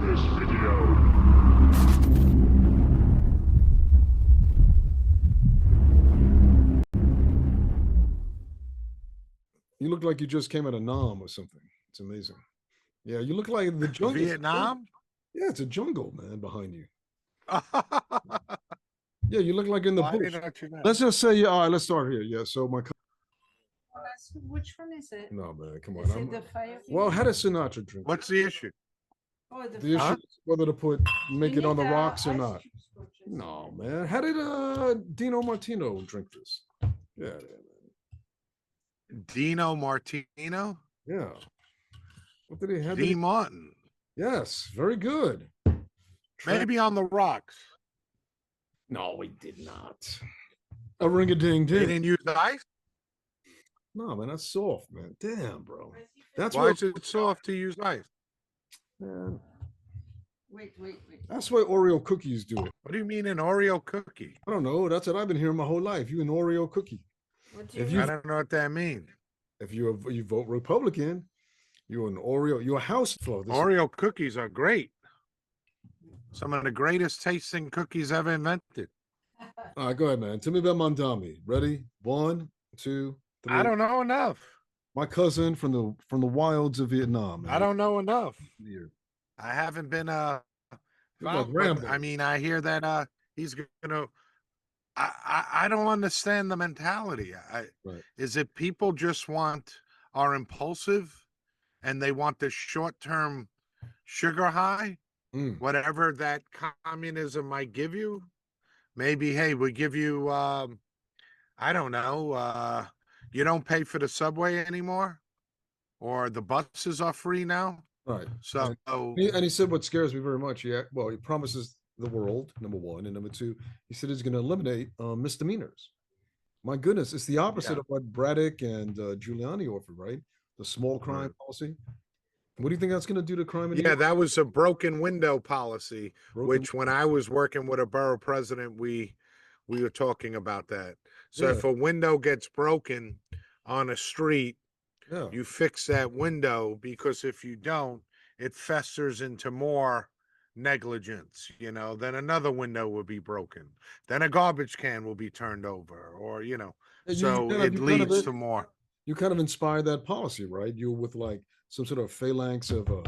this video. You look like you just came out of Nam or something. It's amazing. Yeah, you look like the jungle. Vietnam? Yeah, it's a jungle, man, behind you. Yeah, you look like in the bush. Let's just say, all right, let's start here. Yeah, so my. Which one is it? No, man, come on. Is it the fire? Well, how does Sinatra drink? What's the issue? Oh, The issue is whether to make it on the rocks or not. Scotches. No, man. How did Dino Martino drink this? Yeah, Dino Martino? yeah. What did he have? Dean Martin. Yes, very good. Maybe on the rocks. No, we did not. A ring-a-ding They ding. didn't use ice? No, man, that's soft, man. Damn, bro. That's Why why. is it soft to use ice? Man, Wait. that's why Oreo cookies do it. What do you mean an Oreo cookie? I don't know. That's what I've been hearing my whole life. You an Oreo cookie. What do If you I don't know what that means. If you vote Republican, you're an Oreo. You're a house flow. Oreo cookies are great. Some of the greatest tasting cookies ever invented. All right, go ahead, man. Tell me about Mandami. Ready? 1, 2, 3. I don't know enough. My cousin from the wilds of Vietnam. Man. I don't know enough. Here. I haven't been Like but, Rambo. I mean, I hear that he's gonna I don't understand the mentality. Right. Is it people just are impulsive and they want the short-term sugar high? Whatever that communism might give you. Maybe, hey, we give you I don't know, you don't pay for the subway anymore, or the buses are free now. Right. So And he said what scares me very much. Yeah. Well, he promises the world, number one, and number two, he said he's going to eliminate misdemeanors. My goodness, it's the opposite of what Braddock and Giuliani offered, right? The small crime policy. What do you think that's going to do to crime? Yeah, that was a broken window policy, which when I was working with a borough president, we were talking about that. So if a window gets broken on a street, you fix that window, because if you don't, it festers into more negligence, then another window will be broken. Then a garbage can will be turned over, or, so it leads to more. You kind of inspired that policy, right? You with like some sort of phalanx of what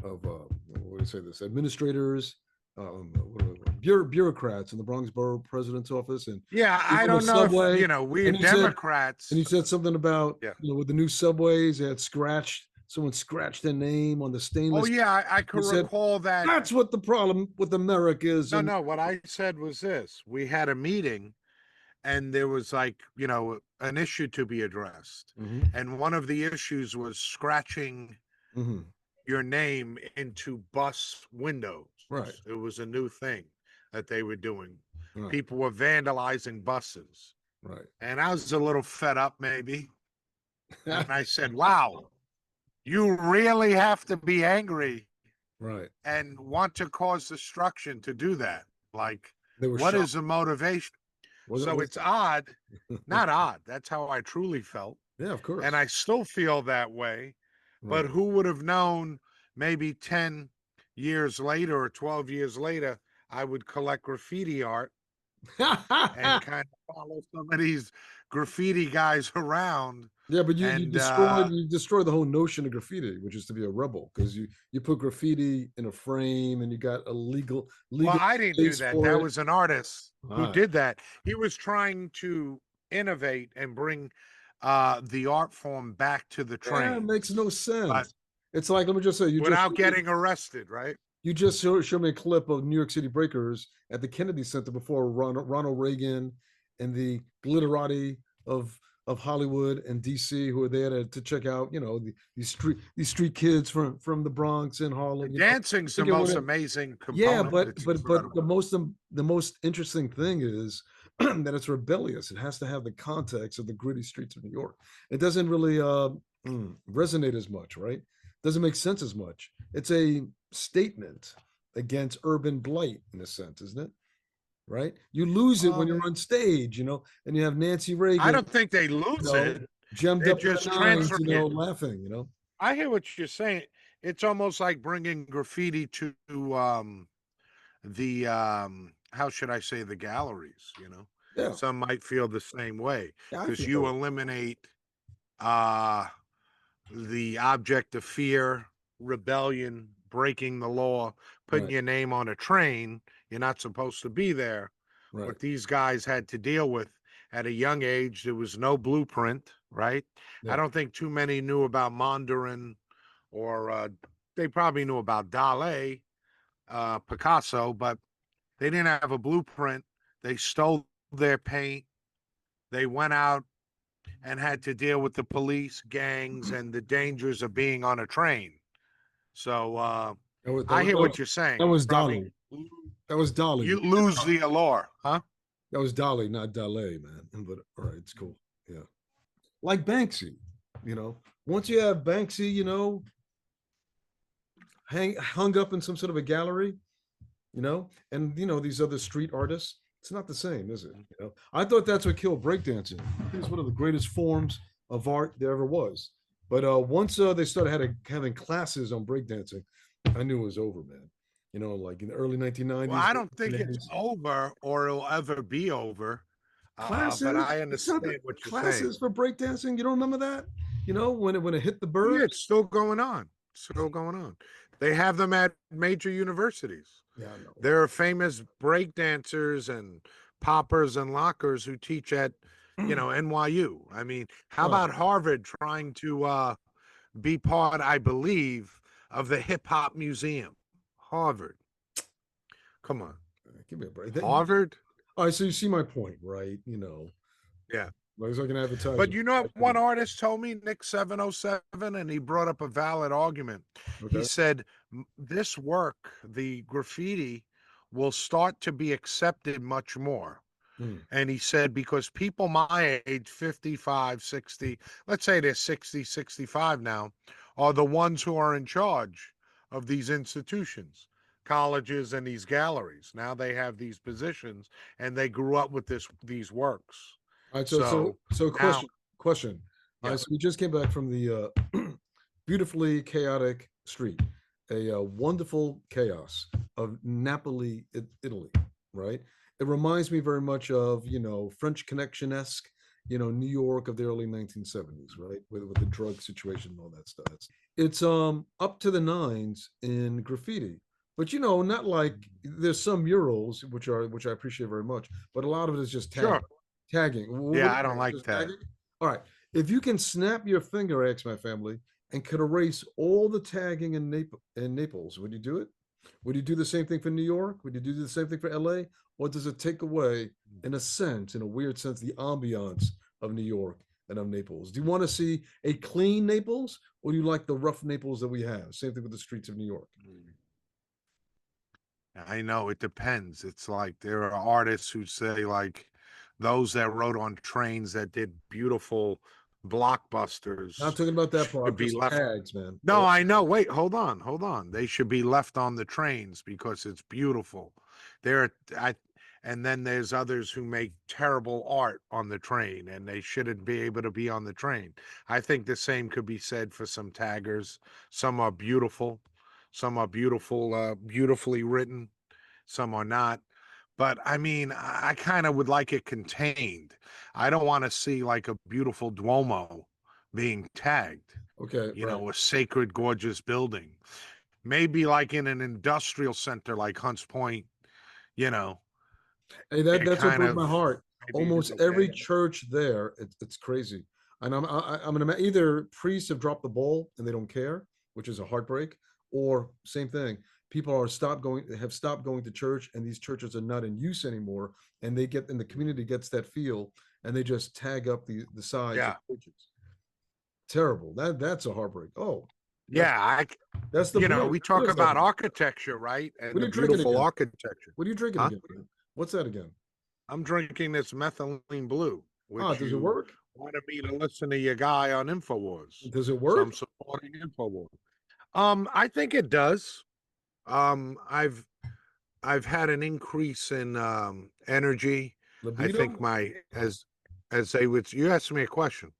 do you say this? Administrators, bureaucrats in the Bronx Borough President's office, and I don't know subway, if, we're Democrats. And you said something about with the new subways, they had someone scratched their name on the stainless. Oh yeah, I could recall that. That's what the problem with America is. No, what I said was this: we had a meeting, and there was like an issue to be addressed, and one of the issues was scratching your name into bus windows. Right. It was a new thing that they were doing. Right. People were vandalizing buses. Right. And I was a little fed up, maybe. And I said, wow, you really have to be angry. Right. And want to cause destruction to do that. Like, what shocked. is the motivation? It's odd, not odd. That's how I truly felt. Yeah, of course. And I still feel that way. Right. But who would have known maybe 10 years later or 12 years later, I would collect graffiti art and kind of follow some of these graffiti guys around. Yeah, but you destroy the whole notion of graffiti, which is to be a rebel, because you put graffiti in a frame and you got a legal. Well, I didn't do that. That was an artist who did that. He was trying to innovate and bring the art form back to the train. It makes no sense. But it's like, let me just say, without getting arrested, right? You just show me a clip of New York City breakers at the Kennedy Center before Ronald Reagan and the glitterati of Hollywood and DC, who are there to check out, these street kids from the Bronx and Harlem. Dancing's the most amazing component. Yeah, but the most interesting thing is that it's rebellious. It has to have the context of the gritty streets of New York. It doesn't really resonate as much, right? Doesn't make sense as much. It's a statement against urban blight, in a sense, isn't it? Right? You lose it when you're on stage, and you have Nancy Reagan. I don't think they lose it. Gemmed They up just the nines, transfer it. laughing, I hear what you're saying. it's almost like bringing graffiti to the how should I say, the galleries, you know. Yeah, Some might feel the same way yeah, I because feel you that. eliminate uh the object of fear, rebellion, breaking the law, putting Right, your name on a train. You're not supposed to be there. right. What these guys had to deal with at a young age, there was no blueprint, right? I Yeah, don't think too many knew about Mandarin, or they probably knew about Dali, Picasso, but they didn't have a blueprint. They stole their paint. They went out and had to deal with the police, gangs, and the dangers of being on a train. So I hear what you're that saying. was Probably Dolly. That was Dolly. you lose the allure, huh? That was Dolly, not Dale, man. But all right, it's cool. Yeah, like Banksy. You know, once you have Banksy, hung up in some sort of a gallery, and these other street artists, it's not the same, is it? I thought that's what killed breakdancing. It's one of the greatest forms of art there ever was. But once they started having classes on breakdancing, I knew it was over, man. Like in the early Well, 1990s, I don't think it's over or it'll ever be over. But classes. I It's not the understand what you're saying. classes for breakdancing. You don't remember that? When it hit the Yeah, burbs. it's still going on. Still going on. They have them at major universities. Yeah, I know. There are famous break dancers and poppers and lockers who teach at, NYU. I mean, how Oh, about Harvard trying to be part, I believe, of the hip hop museum? Harvard. Come on. give me a break. Harvard? All right, so you see my point, right? Yeah. Like it's like an But advertisement. you know what one artist told me, Nick 707, and he brought up a valid argument. He Okay. said, this work, the graffiti, will start to be accepted much more. Mm. And he said, because people my age, 55, 60, let's say they're 60, 65 now, are the ones who are in charge of these institutions, colleges, and these galleries. Now they have these positions and they grew up with these works. All right, so so So so now, question. All yeah, right, so we just came back from the beautifully chaotic street, a wonderful chaos of Napoli, Italy, right? It reminds me very much of French Connection esque, New York of the early 1970s, right? With the drug situation and all that stuff. It's up to the nines in graffiti, but not like there's some murals which I appreciate very much, but a lot of it is just sure. tagging. What Yeah, do I you don't think? like Just that. tagging? All right. If you can snap your finger, ask my family, and could erase all the tagging in Naples, would you do it? Would you do the same thing for New York? Would you do the same thing for LA? Or does it take away, in a sense, in a weird sense, the ambiance of New York and of Naples? Do you want to see a clean Naples, or do you like the rough Naples that we have? Same thing with the streets of New York. I know it depends. It's like there are artists who say, like, those that wrote on trains that did beautiful Not blockbusters talking about that should part, be just left. tags, man. No, I know. Wait, hold on. They should be left on the trains because it's beautiful. There, I, and then there's others who make terrible art on the train, and they shouldn't be able to be on the train. I think the same could be said for some taggers. Some are beautiful, some are beautiful, beautifully written. Some are not. But I mean, I kind of would like it contained. I don't want to see like a beautiful Duomo being tagged, Okay, right. a sacred, gorgeous building. Maybe like in an industrial center like Hunts Point, you know, Hey, that it that's what kind broke my of heart. maybe is Almost every okay. church there, it's crazy. And I'm gonna either priests have dropped the ball and they don't care, which is a heartbreak, or same thing. People have stopped going to church, and these churches are not in use anymore. And the community gets that feel, and they just tag up the sides of Yeah. churches. Terrible. That's a heartbreak. Oh, that's Yeah. that's the bridge. We What talk is that? about architecture, right? What And are the you drinking beautiful again? architecture. What are you drinking Huh? again, man? What's that again? I'm drinking this methylene blue, Ah, which does it you work? wanted me to listen to your guy on InfoWars. Does it So I'm work? supporting InfoWars. I think it does. I've had an increase in energy. I think Libido? my as they would you asked me a question.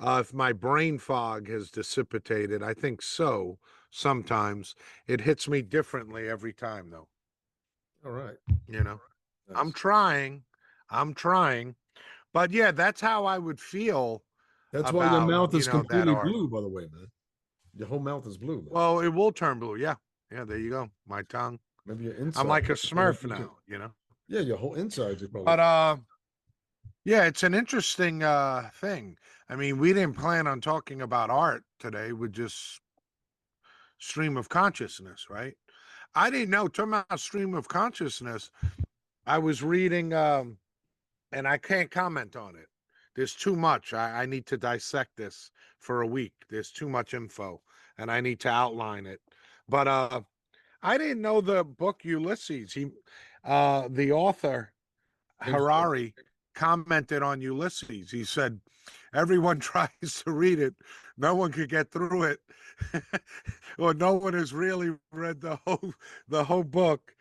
If my brain fog has dissipated, I think so. sometimes. It hits me differently every time, though. All right. You know, Nice. I'm trying, but yeah, that's how I would feel. That's why your about, mouth is that completely art. blue, by the way, man. Your whole mouth is blue, man. Well, it will turn blue. Yeah. Yeah. There you go. My tongue. Maybe your inside. I'm like a Smurf now, Yeah, your whole insides are probably. But yeah, it's an interesting thing. I mean, we didn't plan on talking about art today. We just stream of consciousness, right? I didn't know. Talking about stream of consciousness, I was reading, and I can't comment on it. There's too much. I need to dissect this for a week. There's too much info, and I need to outline it. But I didn't know the book Ulysses. The author Harari commented on Ulysses. He said, everyone tries to read it. No one could get through it. Or no one has really read the whole book.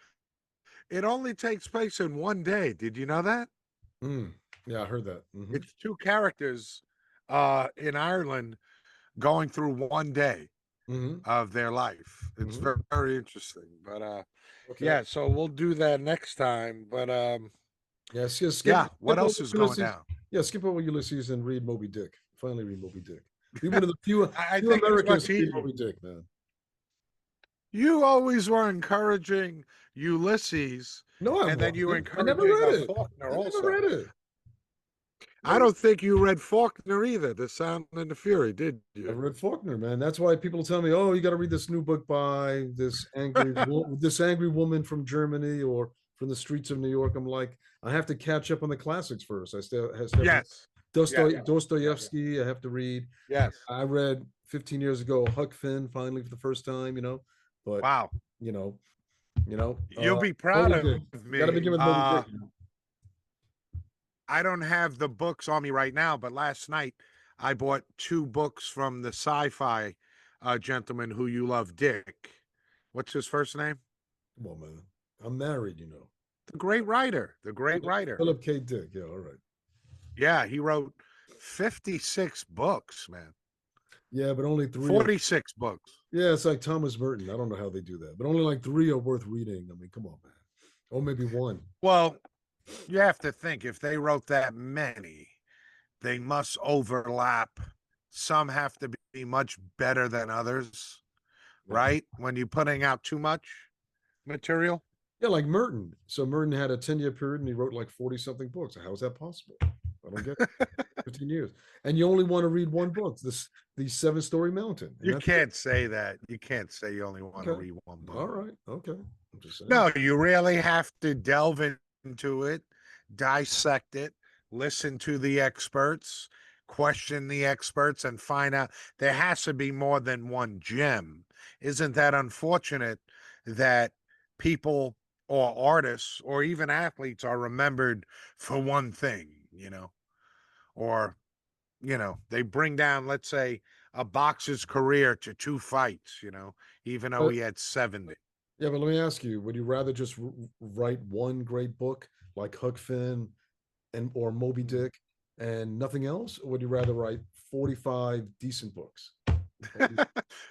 It only takes place in one day. Did you know that? Yeah, I heard that. It's two characters in Ireland going through one day of their life. It's very, very interesting. But yeah, so we'll do that next time. But what else is going down? Yeah, skip over Ulysses and read Moby Dick. Finally read Moby Dick. Be one of the few, I few think Americans it's who much read easier. Moby Dick, man. You always were encouraging Ulysses, No, and then you were I never encouraging read it. Faulkner I also. never read it. I don't think you read Faulkner either, The Sound and the Fury, did I you? read Faulkner, man. That's why people tell me, "Oh, you got to read this new book by this angry woman from Germany or from the streets of New York." I'm like, I have to catch up on the classics first. I still have Yes. Dostoevsky. I have to read. Yes. I read 15 years ago Huck Finn finally for the first time. But wow, you'll be proud of me. Got to begin with Moby Dick. I don't have the books on me right now, but last night I bought 2 books from the sci-fi gentleman who you love, Dick. What's his first name? Come on, man. I'm married, The great writer. Philip K. Dick. Yeah, all right. Yeah, he wrote 56 books, man. Yeah, but only 3. 46 books. Yeah, it's like Thomas Merton. I don't know how they do that, but only like 3 are worth reading. I mean, come on, man. Or maybe 1. Well, you have to think, if they wrote that many, they must overlap. Some have to be much better than others, right? When you're putting out too much material. Yeah, like Merton. So Merton had a 10-year period and he wrote like 40-something books. How is that possible? I don't get it. 15 years. And you only want to read one book, the 7-Story Mountain. You can't say that. You can't say you only want to read one book. All right. Okay. I'm just saying. No, you really have to delve into it, dissect it, listen to the experts, question the experts, and find out. There has to be more than one gem. Isn't that unfortunate that people or artists or even athletes are remembered for one thing, or, they bring down, let's say, a boxer's career to 2 fights, even though he had 70. Yeah, but let me ask you, would you rather just write one great book like Huck Finn or Moby Dick and nothing else? Or would you rather write 45 decent books?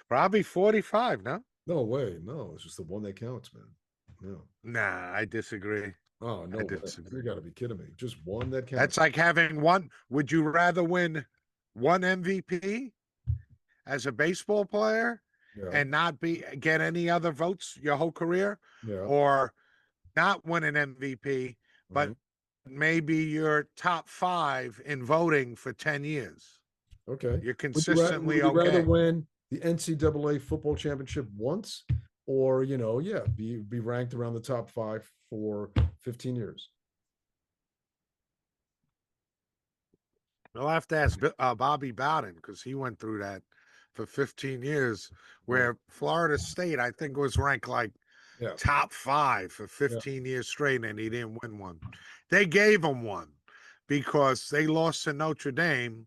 Probably 45, no? No way. No, it's just the one that counts, man. No. Nah, I disagree. Oh, no. You got to be kidding me. Just one that counts. That's like having one. Would you rather win one MVP as a baseball player and not get any other votes your whole career? Or not win an MVP, but maybe you're top 5 in voting for 10 years? Okay. You're consistently would you rather win the NCAA football championship once or, be ranked around the top 5 for 15 years? I'll have to ask Bobby Bowden, because he went through that for 15 years, where Florida State, I think, was ranked like top 5 for 15 years straight, and he didn't win one. They gave him one because they lost to Notre Dame,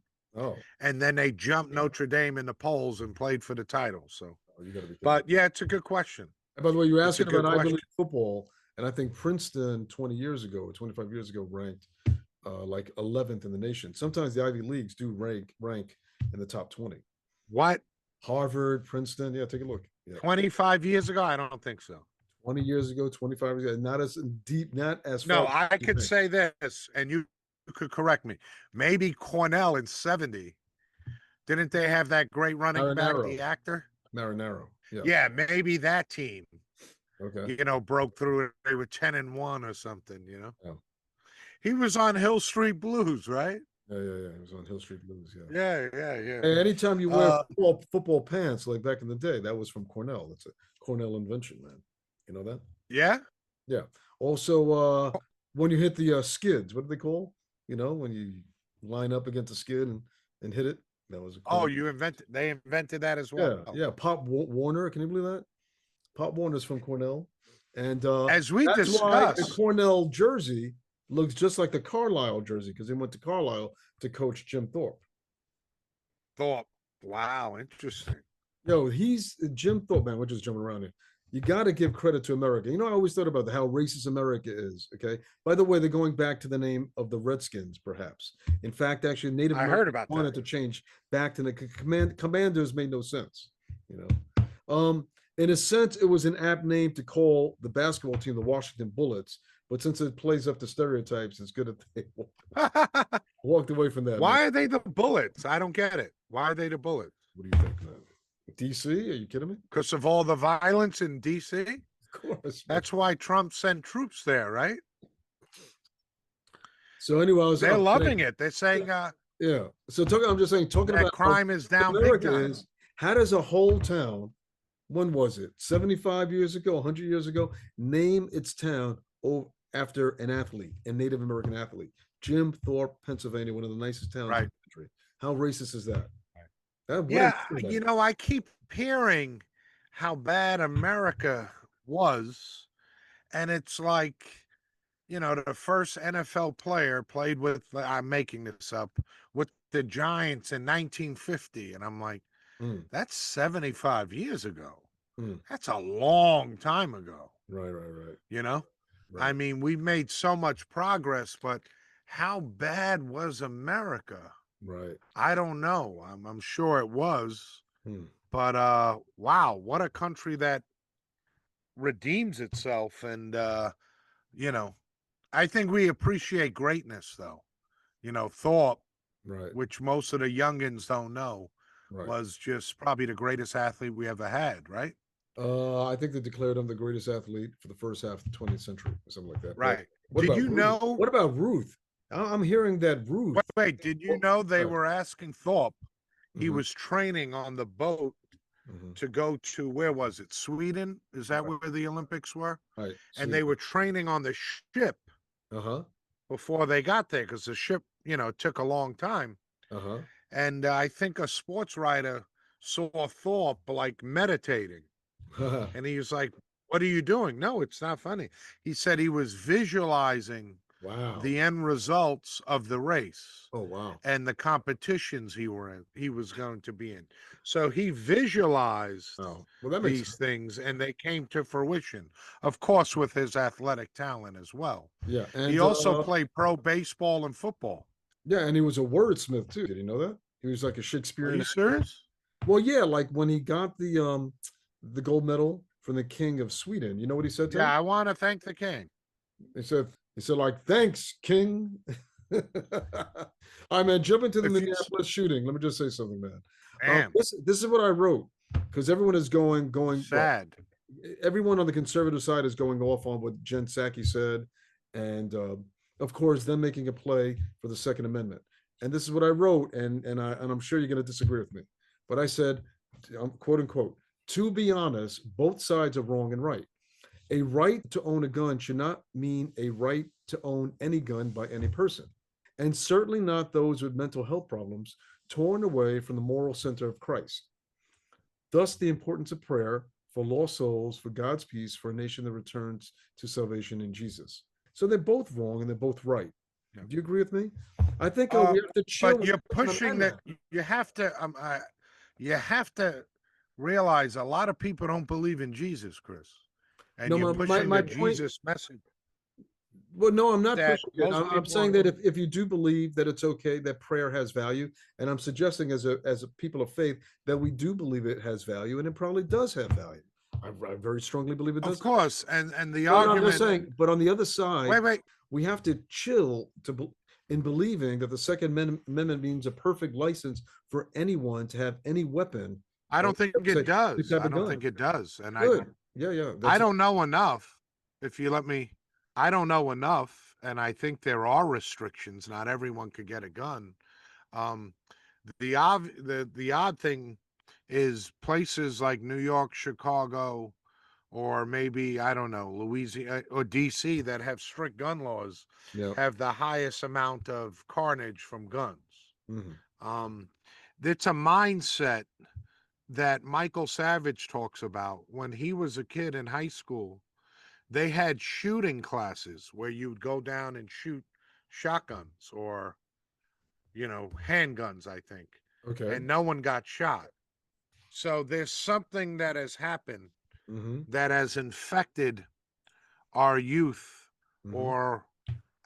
and then they jumped Notre Dame in the polls and played for the title. So, but yeah, it's a good question. And by the way, you're asking about Ivy League football, and I think Princeton 20 years ago or 25 years ago ranked like 11th in the nation. Sometimes the Ivy Leagues do rank in the top 20. What? Harvard, Princeton. Yeah, take a look. Yeah. 25 years ago? I don't think so. 20 years ago, 25 years ago, not as deep, not as far. No, I as you could think. say this, and you could correct me. Maybe Cornell in 70. Didn't they have that great running back, Marinaro. the actor? Marinaro. Yeah. Yeah, maybe that team, Okay. broke through. They were 10-1 or something, Yeah. He was on Hill Street Blues, right? Yeah. It was on Hill Street Blues. Yeah. Yeah. And anytime you wear Uh, football pants, like back in the day, that was from Cornell. That's a Cornell invention, man. You know that? yeah. Yeah. Also, when you hit the skids, what do they call? When you line up against the skid and hit it. That was a Oh, Cornell. they invented that as Yeah, well. yeah. Pop Warner, can you believe that? Pop Warner's from Cornell, and As we that's why the discussed, Cornell jersey looks just like the Carlisle jersey because they went to Carlisle to coach Jim Thorpe. Thorpe. Wow, interesting. Yo, he's Jim Thorpe, man. We're just jumping around here. You got to give credit to America. I always thought about how racist America is. Okay. By the way, they're going back to the name of the Redskins, perhaps. In fact, actually, Native I heard Americans about wanted that. to change back to the Commanders. Made no sense. In a sense, it was an apt name to call the basketball team the Washington Bullets. But since it plays up to stereotypes, it's good that they walked away from that. Why are they the Bullets? I don't get it. Why are they the Bullets? What do you think, man? DC? Are you kidding me? Because of all the violence in DC? Of course. That's why Trump sent troops there, right? So anyway, they're loving it. They're saying yeah. So I'm just saying, talking that about crime is down big America time. is, how does a whole town, when was it? 75 years ago, 100 years ago, name its town after an athlete, a Native American athlete? Jim Thorpe, Pennsylvania, one of the nicest towns in the country. How racist is that? Yeah, I keep hearing how bad America was, and it's like, the first NFL player played with, I'm making this up, with the Giants in 1950, and I'm like, that's 75 years ago. That's a long time ago. Right. Right. I mean, we made so much progress, but how bad was America? Right. I don't know. I'm sure it was. But wow, what a country that redeems itself. And I think we appreciate greatness, though. Thorpe, right, which most of the youngins don't know, right, was just probably the greatest athlete we ever had, right? I think they declared him the greatest athlete for the first half of the 20th century, or something like that. Right. Did you know? What about Ruth? I'm hearing that Ruth. Wait, did you know they were asking Thorpe? He was training on the boat to go to, where was it? Sweden? Is that where the Olympics were? Right. And they were training on the ship before they got there, because the ship, took a long time. And I think a sports writer saw Thorpe like meditating. And he was like, "What are you doing?" "No, it's not funny." He said he was visualizing the end results of the race. Oh, wow. And the competitions he was going to be in. So he visualized these things, and they came to fruition, of course, with his athletic talent as well. Yeah. And he also played pro baseball and football. Yeah, and he was a wordsmith too. Did you know that? He was like a Shakespearean. Are you serious? Well, yeah, like when he got the gold medal from the King of Sweden, you know what he said to him? I want to thank the king. He said, like, "Thanks, King." I mean, jump into the Minneapolis shooting. Let me just say something, man. This is what I wrote, because everyone is going sad. Everyone on the conservative side is going off on what Jen Psaki said, and of course, them making a play for the Second Amendment. And this is what I wrote, and I'm sure you're going to disagree with me, but I said, quote unquote, "To be honest, both sides are wrong and right. A right to own a gun should not mean a right to own any gun by any person, and certainly not those with mental health problems torn away from the moral center of Christ. Thus, the importance of prayer for lost souls, for God's peace, for a nation that returns to salvation in Jesus." So they're both wrong and they're both right. Yeah. Do you agree with me? I think we have to chill. But you're pushing that. You have to realize a lot of people don't believe in Jesus, Chris. And you're pushing the Jesus message. Well, no, I'm not that pushing it. most I'm people saying that are, if you do believe that it's okay, that prayer has value, and I'm suggesting as a people of faith that we do believe it has value, and it probably does have value. I very strongly believe it of does. course, and the No, no, I'm just argument. saying, but on the other side, Wait, we have to chill in believing that the Second Amendment means a perfect license for anyone to have any weapon I or don't think say it any does. type I of don't gun. think it does. And Good. Yeah, yeah. I That's don't know enough. If you let me, I don't know enough, and I think there are restrictions. Not everyone could get a gun. Um, the odd thing is places like New York, Chicago, or maybe I don't know, Louisiana or DC that have strict gun laws yeah. have the highest amount of carnage from guns. Mhm. Um, it's a mindset that Michael Savage talks about. When he was a kid in high school, they had shooting classes where you'd go down and shoot shotguns or, handguns, I think, Okay. and no one got shot. So there's something that has happened Mhm. that has infected our youth Mhm. or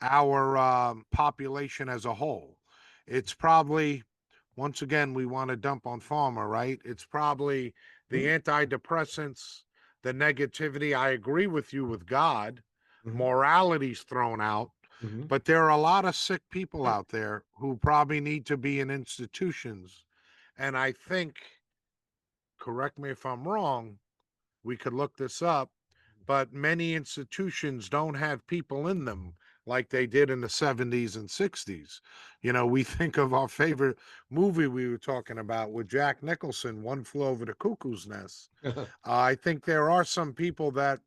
our population as a whole. It's probably, once again, we want to dump on Farmer, right? It's probably the Mhm. antidepressants, the negativity. I agree with you with God. Mhm. Morality's thrown out, Mhm. but there are a lot of sick people out there who probably need to be in institutions. And I think, correct me if I'm wrong, we could look this up, but many institutions don't have people in them like they did in the 70s and 60s. We think of our favorite movie we were talking about with Jack Nicholson, One Flew Over the Cuckoo's Nest. I think there are some people that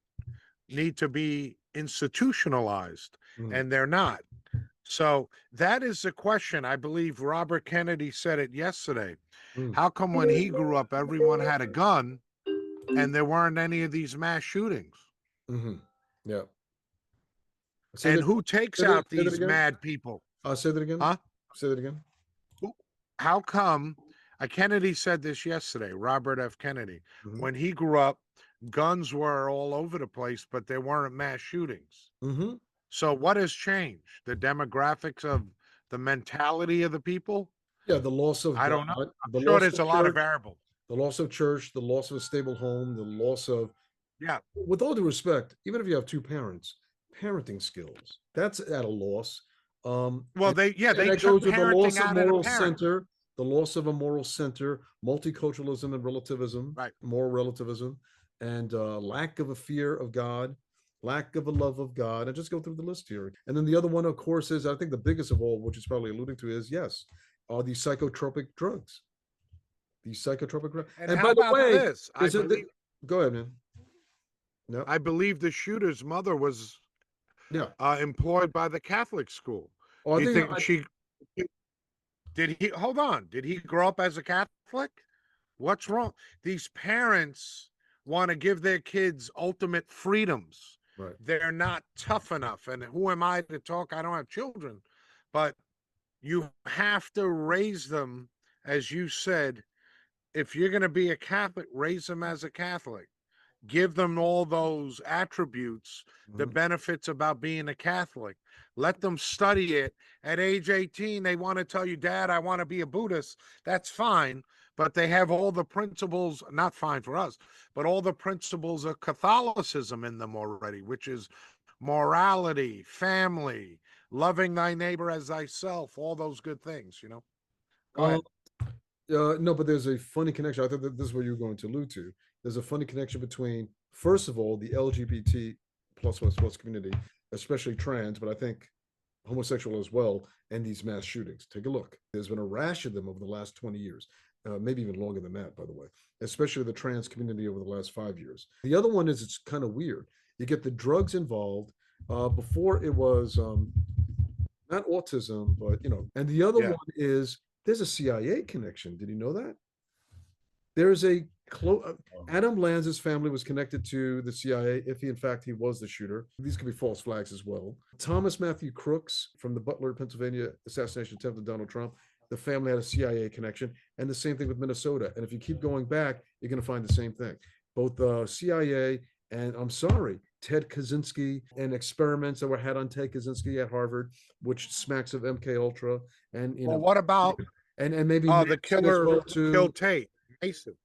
need to be institutionalized, Mhm. and they're not. So that is the question. I believe Robert Kennedy said it yesterday. Mhm. How come when he grew up, everyone had a gun and there weren't any of these mass shootings? Mhm. Yeah. Say And that. who takes Say that. out Say that these again. mad people? Say that again. Huh? Say that again. How come? Kennedy said this yesterday, Robert F. Kennedy. Mhm. When he grew up, guns were all over the place, but there weren't mass shootings. Mhm. So what has changed? The demographics of the mentality of the people? Yeah, the loss of I God, don't know. I'm the sure loss there's of a lot of church, variables. the loss of church, the loss of a stable home, the loss of, Yeah. with all due respect, even if you have two parents, parenting skills, that's at a loss. Well, And, they that took goes with the parenting loss of out of the moral parents. center, the loss of a moral center, multiculturalism and relativism, Right. moral relativism, and lack of a fear of God, lack of a love of God. And just go through the list here. And then the other one, of course, is I think the biggest of all, which is probably alluding to, is yes, are these psychotropic drugs. These psychotropic drugs. And And how by the about way, this? there's a go ahead, man. No, I believe the shooter's mother was yeah. employed by the Catholic school. Oh, I Do you think think did he, hold on, did he grow up as a Catholic? What's wrong? These parents want to give their kids ultimate freedoms. right. They're not tough enough. And who am I to talk? I don't have children, but you have to raise them, as you said. If you're going to be a Catholic, raise them as a Catholic. Give them all those attributes, the Mhm. benefits about being a Catholic. Let them study it. At age 18, they want to tell you, Dad, I want to be a Buddhist. That's fine. But they have all the principles, not fine for us, but all the principles of Catholicism in them already, which is morality, family, loving thy neighbor as thyself, all those good things. Go Uh, ahead. no, but there's a funny connection. I thought that this is what you're going to allude to. There's a funny connection between, first of all, the LGBT plus community, especially trans, but I think homosexual as well, and these mass shootings. Take a look. There's been a rash of them over the last 20 years, maybe even longer than that, by the way, especially the trans community over the last 5 years. The other one is it's kind of weird. You get the drugs involved. Before it was not autism, but and the other Yeah. one is there's a CIA connection. Did you know that? There's a Adam Lanza's family was connected to the CIA, if he in fact he was the shooter. These could be false flags as well. Thomas Matthew Crooks from the Butler, Pennsylvania assassination attempt of Donald Trump. The family had a CIA connection, and the same thing with Minnesota. And if you keep going back, you're going to find the same thing. Both CIA And I'm sorry, Ted Kaczynski and experiments that were had on Ted Kaczynski at Harvard, which smacks of MK Ultra, and Well, what about and maybe the Manson as killer well who too. killed Tate? Mason.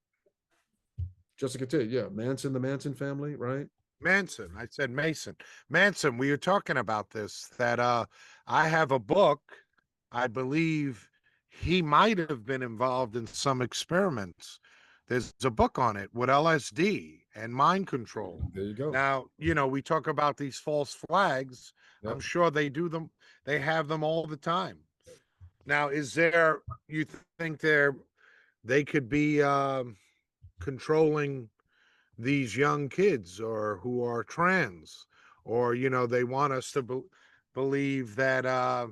Jessica Tate, yeah, Manson, the Manson family, right? Manson. I said Mason. Manson, we were talking about this, that I have a book. I believe he might have been involved in some experiments. There's a book on it with LSD and mind control. There you go. Now, we talk about these false flags. Yep. I'm sure they do them. They have them all the time. Now, you think they could be controlling these young kids or who are trans, or they want us to believe that I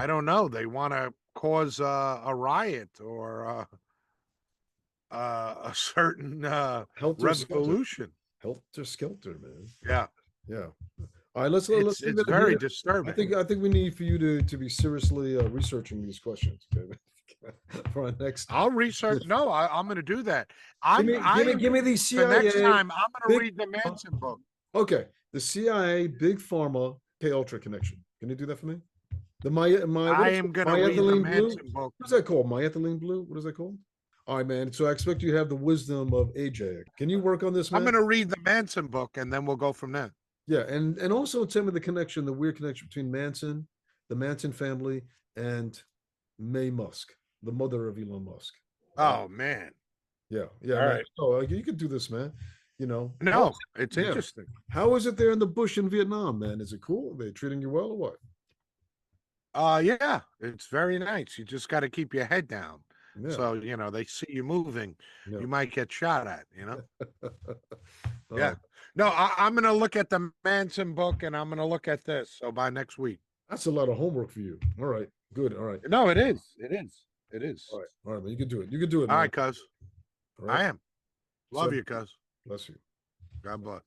don't know, they want to cause a riot or a certain Helter Skelter. revolution. Helter Skelter, man. Yeah, Yeah. All right, let's it's leave it very here. disturbing. I think we need for you to be seriously researching these questions, okay? For our next. I'll research. No, I'm going to do that. Give me the The CIA. next time I'm going to big- read the Manson book. Okay, the CIA, Big Pharma, K Ultra connection. Can you do that for me? The my I am going to read the myethylene blue. Manson book. What is that called? Myethylene blue? What is that called? All right, man. So I expect you to have the wisdom of AJ. Can you work on this, man? I'm going to read the Manson book, and then we'll go from there. Yeah, and also tell me the connection, the weird connection between Manson, the Manson family, and May Musk, the mother of Elon Musk. Oh man. Yeah, All man. right. Oh, you could do this, man. No, it's Yeah. interesting. How is it there in the bush in Vietnam, man? Is it cool? Are they treating you well or what? Yeah, it's very nice. You just got to keep your head down. Yeah. So, they see you moving, Yeah. you might get shot at, Oh, Yeah. No, I'm going to look at the Manson book, and I'm going to look at this. So by next week. that's a lot of homework for you. All right, good. All right. No, it is. It is. It is. All right, man. You can do it. You can do it. All man. right, cuz. All right. I am. Love So- you, cuz. Bless you. God bless.